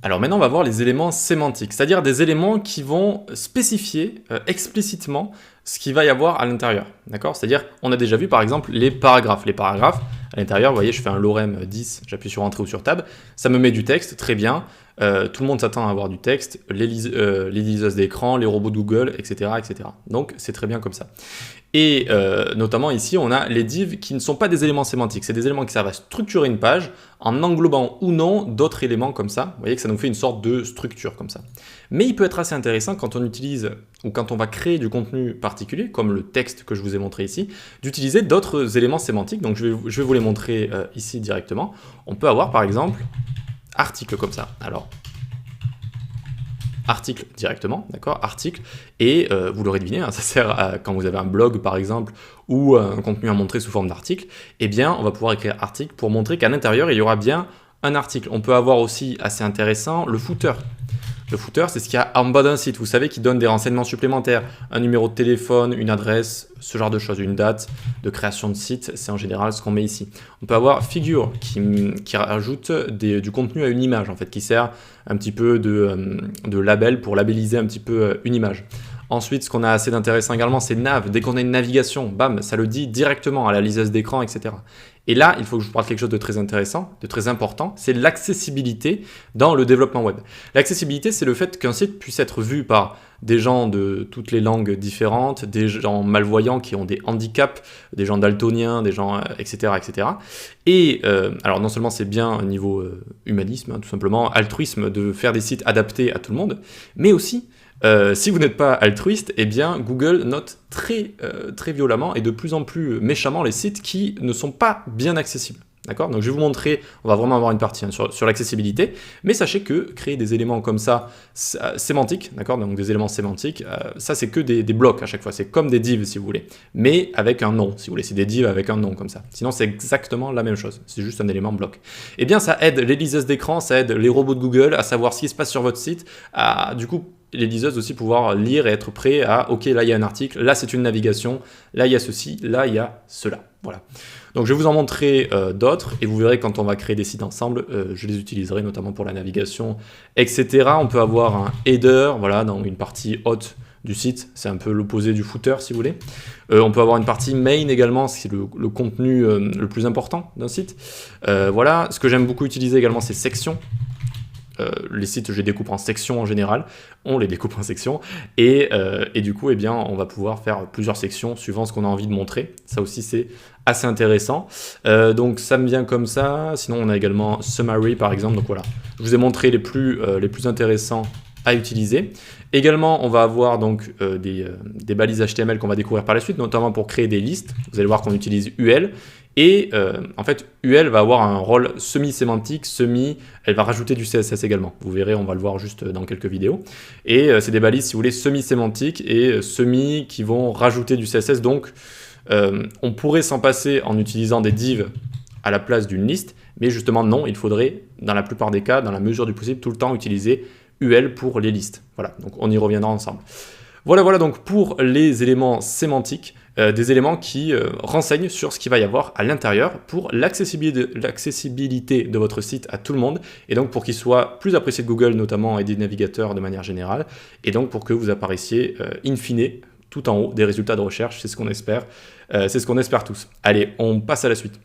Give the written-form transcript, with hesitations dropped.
Alors maintenant, on va voir les éléments sémantiques, c'est-à-dire des éléments qui vont spécifier explicitement ce qu'il va y avoir à l'intérieur. D'accord? C'est-à-dire, on a déjà vu par exemple les paragraphes. Les paragraphes, à l'intérieur, vous voyez, je fais un lorem 10, j'appuie sur Entrée ou sur Tab, ça me met du texte, très bien. Tout le monde s'attend à avoir du texte, les liseuses d'écran, les robots de Google, etc., etc. Donc c'est très bien comme ça. Et notamment ici, on a les divs qui ne sont pas des éléments sémantiques, c'est des éléments qui servent à structurer une page en englobant ou non d'autres éléments comme ça. Vous voyez que ça nous fait une sorte de structure comme ça. Mais il peut être assez intéressant quand on utilise ou quand on va créer du contenu particulier, comme le texte que je vous ai montré ici, d'utiliser d'autres éléments sémantiques. Donc je vais vous les montrer ici directement. On peut avoir par exemple article comme ça. Alors, article directement, d'accord, article, et vous l'aurez deviné, hein, ça sert à, quand vous avez un blog par exemple, ou un contenu à montrer sous forme d'article, eh bien on va pouvoir écrire article pour montrer qu'à l'intérieur il y aura bien un article. On peut avoir aussi, assez intéressant, le footer. Le footer, c'est ce qu'il y a en bas d'un site, vous savez, qui donne des renseignements supplémentaires, un numéro de téléphone, une adresse, ce genre de choses, une date de création de site, c'est en général ce qu'on met ici. On peut avoir figure qui rajoute du contenu à une image, en fait, qui sert un petit peu de label pour labelliser un petit peu une image. Ensuite, ce qu'on a assez d'intéressant également, c'est nav. Dès qu'on a une navigation, bam, ça le dit directement à la liseuse d'écran, etc. Et là, il faut que je vous parle de quelque chose de très intéressant, de très important, c'est l'accessibilité dans le développement web. L'accessibilité, c'est le fait qu'un site puisse être vu par des gens de toutes les langues différentes, des gens malvoyants qui ont des handicaps, des gens daltoniens, des gens, etc., etc. Et alors non seulement c'est bien au niveau humanisme, hein, tout simplement, altruisme, de faire des sites adaptés à tout le monde, mais aussi si vous n'êtes pas altruiste, eh bien Google note très violemment et de plus en plus méchamment les sites qui ne sont pas bien accessibles. D'accord? Donc je vais vous montrer, on va vraiment avoir une partie hein, sur l'accessibilité, mais sachez que créer des éléments comme ça, sémantiques, d'accord? Donc des éléments sémantiques, ça c'est que des blocs à chaque fois, c'est comme des divs si vous voulez, mais avec un nom, si vous voulez, c'est des divs avec un nom comme ça. Sinon c'est exactement la même chose, c'est juste un élément bloc. Eh bien ça aide les liseuses d'écran, ça aide les robots de Google à savoir ce qui se passe sur votre site, à du coup les liseuses aussi pouvoir lire et être prêts à ok là il y a un article, là c'est une navigation, là il y a ceci, là il y a cela. Voilà. Donc je vais vous en montrer d'autres et vous verrez quand on va créer des sites ensemble, je les utiliserai notamment pour la navigation, etc. On peut avoir un header, voilà, dans une partie haute du site, c'est un peu l'opposé du footer si vous voulez. On peut avoir une partie main également, c'est le contenu le plus important d'un site. Voilà, ce que j'aime beaucoup utiliser également c'est sections. Les sites, je les découpe en sections en général, on les découpe en sections, et du coup, eh bien, on va pouvoir faire plusieurs sections suivant ce qu'on a envie de montrer. Ça aussi, c'est assez intéressant. Donc, ça me vient comme ça. Sinon, on a également Summary, par exemple. Donc voilà, je vous ai montré les plus intéressants à utiliser. Également, on va avoir donc des balises HTML qu'on va découvrir par la suite, notamment pour créer des listes. Vous allez voir qu'on utilise UL. Et en fait, UL va avoir un rôle semi-sémantique, elle va rajouter du CSS également. Vous verrez, on va le voir juste dans quelques vidéos. Et c'est des balises, si vous voulez, semi-sémantiques et semi qui vont rajouter du CSS. Donc, on pourrait s'en passer en utilisant des divs à la place d'une liste, mais justement non, il faudrait, dans la plupart des cas, dans la mesure du possible, tout le temps utiliser UL pour les listes. Voilà, donc on y reviendra ensemble. Voilà donc pour les éléments sémantiques, des éléments qui renseignent sur ce qu'il va y avoir à l'intérieur pour l'accessibilité de votre site à tout le monde, et donc pour qu'il soit plus apprécié de Google notamment et des navigateurs de manière générale, et donc pour que vous apparaissiez in fine tout en haut des résultats de recherche, c'est ce qu'on espère tous. Allez, on passe à la suite.